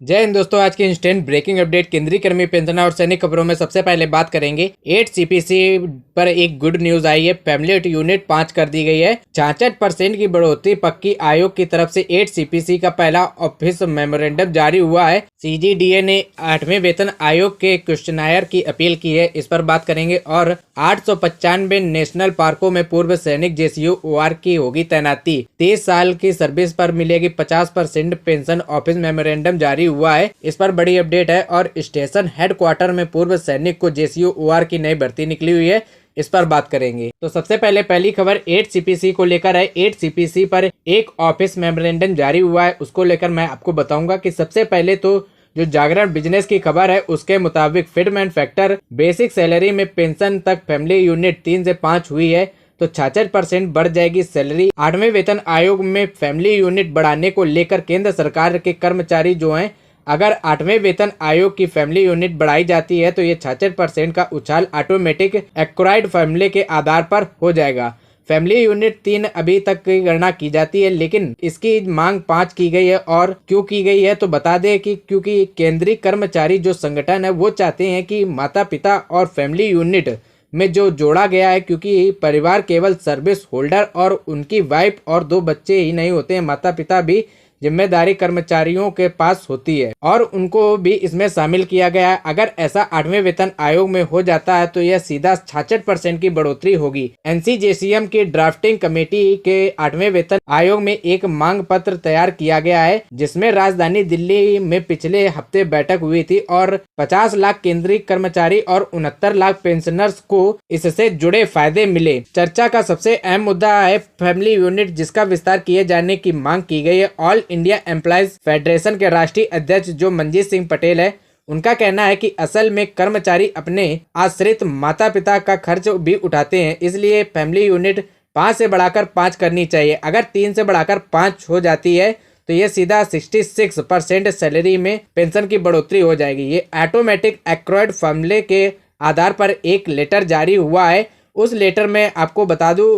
जय हिंद दोस्तों, आज की इंस्टेंट ब्रेकिंग अपडेट केंद्रीय कर्मी पेंशन और सैनिक खबरों में सबसे पहले बात करेंगे 8 सीपीसी पर एक गुड न्यूज आई है। फैमिली यूनिट 5 कर दी गई है। 66% की बढ़ोतरी पक्की। आयोग की तरफ से 8 सीपीसी का पहला ऑफिस मेमोरेंडम जारी हुआ है। सीजीडीए ने 8वें वेतन आयोग के क्वेश्चनायर की अपील की है, इस पर बात करेंगे। और 895 नेशनल पार्कों में पूर्व सैनिक जेसीयू ओआर की होगी तैनाती। 30 साल की सर्विस पर मिलेगी 50% पेंशन। ऑफिस मेमोरेंडम जारी हुआ है, इस पर बड़ी अपडेट है। और स्टेशन हेडक्वार्टर में पूर्व सैनिक को जेसीयू ओआर की नई भर्ती निकली हुई है, इस पर बात करेंगे। तो सबसे पहले पहली खबर 8 सीपीसी को लेकर है। 8 सीपीसी पर एक ऑफिस मेमोरेंडम जारी हुआ है, उसको लेकर मैं आपको बताऊंगा कि सबसे पहले तो जो जागरण बिजनेस की खबर है उसके मुताबिक फिटमेंट फैक्टर बेसिक सैलरी में पेंशन तक फैमिली यूनिट 3 से 5 हुई है तो 66% बढ़ जाएगी सैलरी। 8वें वेतन आयोग में फैमिली यूनिट बढ़ाने को लेकर केंद्र सरकार के कर्मचारी जो हैं, अगर 8वें वेतन आयोग की फैमिली यूनिट बढ़ाई जाती है तो ये 66% का उछाल ऑटोमेटिक एक्वायर्ड फैमिली के आधार पर हो जाएगा। फैमिली यूनिट 3 अभी तक की गणना की जाती है, लेकिन इसकी मांग 5 की गई है। और क्यों की गई है तो बता दें कि क्योंकि केंद्रीय कर्मचारी जो संगठन है वो चाहते हैं कि माता पिता और फैमिली यूनिट में जो जोड़ा गया है, क्योंकि परिवार केवल सर्विस होल्डर और उनकी वाइफ और 2 बच्चे ही नहीं होते हैं, माता पिता भी जिम्मेदारी कर्मचारियों के पास होती है और उनको भी इसमें शामिल किया गया है। अगर ऐसा 8वें वेतन आयोग में हो जाता है तो यह सीधा 66% की बढ़ोतरी होगी। एनसीजेसीएम की ड्राफ्टिंग कमेटी के 8वें वेतन आयोग में एक मांग पत्र तैयार किया गया है, जिसमें राजधानी दिल्ली में पिछले हफ्ते बैठक हुई थी और 50 लाख केंद्रीय कर्मचारी और 69 लाख पेंशनर्स को इससे जुड़े फायदे मिले। चर्चा का सबसे अहम मुद्दा है फैमिली यूनिट, जिसका विस्तार किए जाने की मांग की गई है। ऑल इंडिया एम्प्लॉयज फेडरेशन के राष्ट्रीय अध्यक्ष जो मंजीत सिंह पटेल है, उनका कहना है कि असल में कर्मचारी अपने आश्रित माता पिता का खर्च भी उठाते हैं, इसलिए फैमिली यूनिट 5 से बढ़ाकर 5 करनी चाहिए। अगर 3 से बढ़ाकर 5 हो जाती है तो ये सीधा 66% सैलरी में पेंशन की बढ़ोतरी हो जाएगी। ये ऑटोमेटिक एक्वायर्ड फैमिली के आधार पर एक लेटर जारी हुआ है। उस लेटर में आपको बता दूं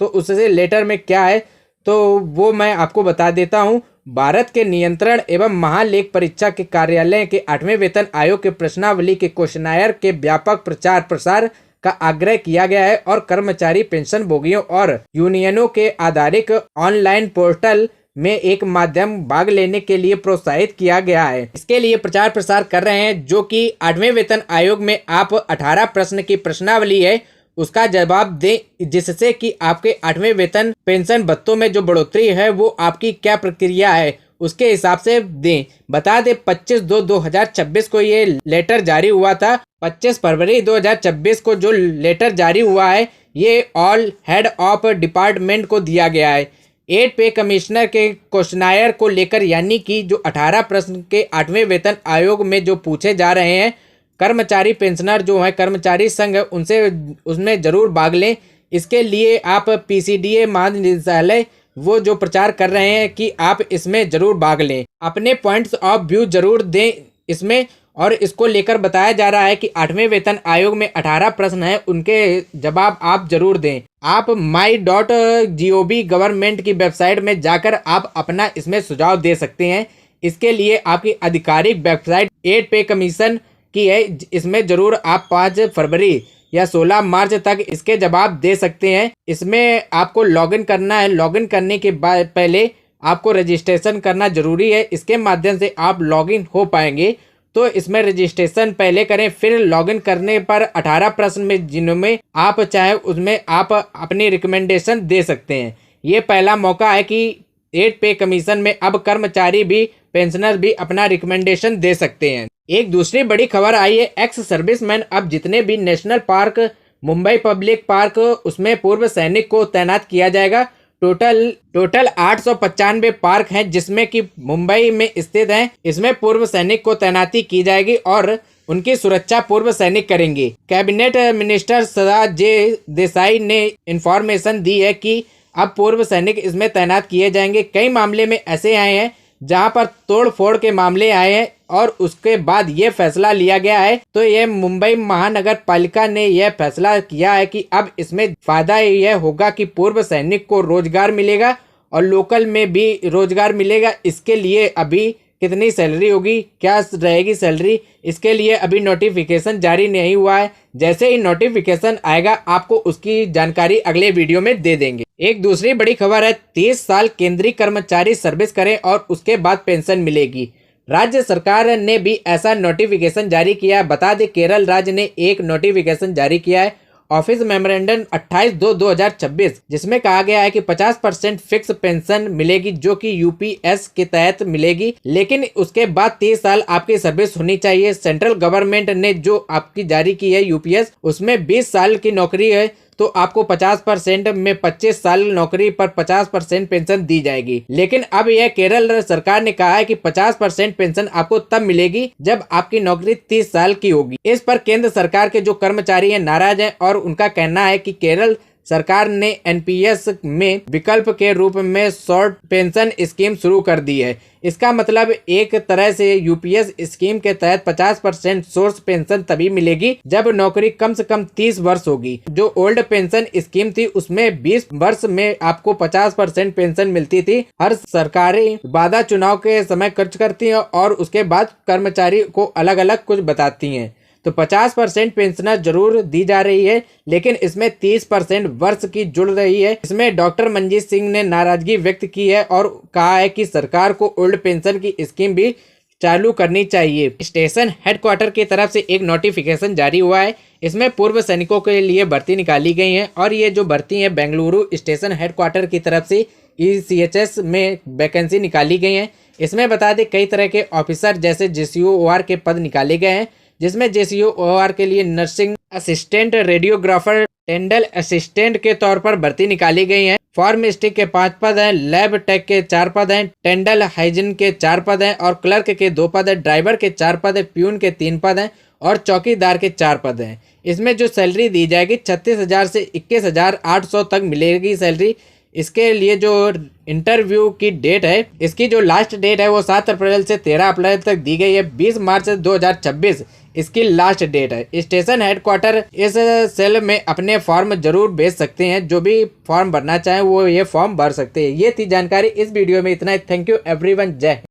तो उससे लेटर में क्या है तो वो मैं आपको बता देता हूं। भारत के नियंत्रण एवं महालेख परीक्षा के कार्यालय के 8वें वेतन आयोग के प्रश्नावली के क्वेश्चनायर के व्यापक प्रचार प्रसार का आग्रह किया गया है और कर्मचारी पेंशन भोगियों और यूनियनों के आधारित ऑनलाइन पोर्टल में एक माध्यम भाग लेने के लिए प्रोत्साहित किया गया है। इसके लिए प्रचार प्रसार कर रहे हैं, जो कि 8वें वेतन आयोग में आप 18 प्रश्न की प्रश्नावली है उसका जवाब दें, जिससे कि आपके 8वें वेतन पेंशन भत्तों में जो बढ़ोतरी है वो आपकी क्या प्रक्रिया है उसके हिसाब से दें। बता दें 25/2/2026 को ये लेटर जारी हुआ था। 25 फरवरी 2026 को जो लेटर जारी हुआ है ये ऑल हेड ऑफ डिपार्टमेंट को दिया गया है। 8 पे कमिश्नर के क्वेश्चनायर को लेकर, यानी कि जो 18 प्रश्न के 8वें वेतन आयोग में जो पूछे जा रहे हैं, कर्मचारी पेंशनर जो है कर्मचारी संघ उनसे उसमें जरूर भाग लें। इसके लिए आप पीसीडीए महानिदेशालय वो जो प्रचार कर रहे हैं कि आप इसमें जरूर भाग लें, अपने पॉइंट्स ऑफ व्यू जरूर दें इसमें। और इसको लेकर बताया जा रहा है कि 8वें वेतन आयोग में 18 प्रश्न हैं, उनके जवाब आप जरूर दें। आप my.gov गवर्नमेंट की वेबसाइट में जाकर आप अपना इसमें सुझाव दे सकते हैं। इसके लिए आपकी आधिकारिक वेबसाइट 8 पे कमीशन की है, इसमें जरूर आप 5 फरवरी या 16 मार्च तक इसके जवाब दे सकते हैं। इसमें आपको लॉगिन करना है। लॉगिन करने के बाद पहले आपको रजिस्ट्रेशन करना जरूरी है, इसके माध्यम से आप लॉगिन हो पाएंगे। तो इसमें रजिस्ट्रेशन पहले करें, फिर लॉगिन करने पर 18 प्रश्न में जिनमें आप चाहे उसमें आप अपनी रिकमेंडेशन दे सकते हैं। ये पहला मौका है कि 8 पे कमीशन में अब कर्मचारी भी पेंशनर भी अपना रिकमेंडेशन दे सकते हैं। एक दूसरी बड़ी खबर आई है, एक्स सर्विसमैन अब जितने भी national park, Mumbai public park, उसमें पूर्व सैनिक को तैनात किया जाएगा। टोटल 895 पार्क हैं जिसमें कि मुंबई में स्थित हैं। इसमें पूर्व सैनिक को तैनाती की जाएगी और उनकी सुरक्षा पूर्व सैनिक करेंगे। कैबिनेट मिनिस्टर सदा जे देसाई ने इंफॉर्मेशन दी है कि अब पूर्व सैनिक इसमें तैनात किए जाएंगे। कई मामले में ऐसे आए हैं जहां पर तोड़ फोड़ के मामले आए हैं और उसके बाद ये फैसला लिया गया है। तो ये मुंबई महानगर पालिका ने यह फैसला किया है कि अब इसमें फायदा यह होगा कि पूर्व सैनिक को रोजगार मिलेगा और लोकल में भी रोजगार मिलेगा। इसके लिए अभी कितनी सैलरी होगी, क्या रहेगी सैलरी, इसके लिए अभी नोटिफिकेशन जारी नहीं हुआ है। जैसे ही नोटिफिकेशन आएगा आपको उसकी जानकारी अगले वीडियो में दे देंगे। एक दूसरी बड़ी खबर है, 30 साल केंद्रीय कर्मचारी सर्विस करें और उसके बाद पेंशन मिलेगी। राज्य सरकार ने भी ऐसा नोटिफिकेशन जारी किया। बता दें केरल राज्य ने एक नोटिफिकेशन जारी किया है, ऑफिस मेमोरेंडम 28/2/2026, जिसमें कहा गया है कि 50% फिक्स पेंशन मिलेगी जो कि यूपीएस के तहत मिलेगी, लेकिन उसके बाद 30 साल आपकी सर्विस होनी चाहिए। सेंट्रल गवर्नमेंट ने जो आपकी जारी की है यूपीएस, उसमें 20 साल की नौकरी है तो आपको 50% में 25 साल नौकरी पर 50% पेंशन दी जाएगी। लेकिन अब यह केरल सरकार ने कहा है कि 50% पेंशन आपको तब मिलेगी जब आपकी नौकरी 30 साल की होगी। इस पर केंद्र सरकार के जो कर्मचारी हैं नाराज हैं और उनका कहना है कि केरल सरकार ने एनपीएस में विकल्प के रूप में शॉर्ट पेंशन स्कीम शुरू कर दी है। इसका मतलब एक तरह से यूपीएस स्कीम के तहत 50% सोर्स पेंशन तभी मिलेगी जब नौकरी कम से कम 30 वर्ष होगी। जो ओल्ड पेंशन स्कीम थी उसमें 20 वर्ष में आपको 50% पेंशन मिलती थी। हर सरकारें वादा चुनाव के समय खर्च करती हैं और उसके बाद कर्मचारी को अलग अलग कुछ बताती हैं। तो 50% पेंशन जरूर दी जा रही है, लेकिन इसमें 30% वर्ष की जुड़ रही है। इसमें डॉक्टर मंजीत सिंह ने नाराजगी व्यक्त की है और कहा है कि सरकार को ओल्ड पेंशन की स्कीम भी चालू करनी चाहिए। स्टेशन हेडक्वार्टर की तरफ से एक नोटिफिकेशन जारी हुआ है। इसमें पूर्व सैनिकों के लिए भर्ती निकाली गई है और ये जो भर्ती है बेंगलुरु स्टेशन हेडक्वार्टर की तरफ से ECHS में वैकेंसी निकाली गई है। इसमें बता दें कई तरह के ऑफिसर जैसे JCOR के पद निकाले गए हैं, जिसमें JCOR के लिए नर्सिंग असिस्टेंट, रेडियोग्राफर, टेंडल असिस्टेंट के तौर पर भर्ती निकाली गई है। फार्मासिस्ट के 5 पद हैं, लैब टेक के 4 पद हैं, टेंडल हाइजीन के 4 पद हैं और क्लर्क के 2 पद हैं, ड्राइवर के 4 पद हैं, प्यून के 3 पद हैं और चौकीदार के 4 पद हैं। इसमें जो सैलरी दी जाएगी 36,000 से 21,800 तक मिलेगी सैलरी। इसके लिए जो इंटरव्यू की डेट है, इसकी जो लास्ट डेट है वो 7 अप्रैल से 13 अप्रैल तक दी गई है। 20 मार्च 2026 इसकी लास्ट डेट है। स्टेशन हेडक्वार्टर इस सेल में अपने फॉर्म जरूर भेज सकते हैं। जो भी फॉर्म भरना चाहें वो ये फॉर्म भर सकते हैं। ये थी जानकारी इस वीडियो में, इतना ही। Thank you everyone. जय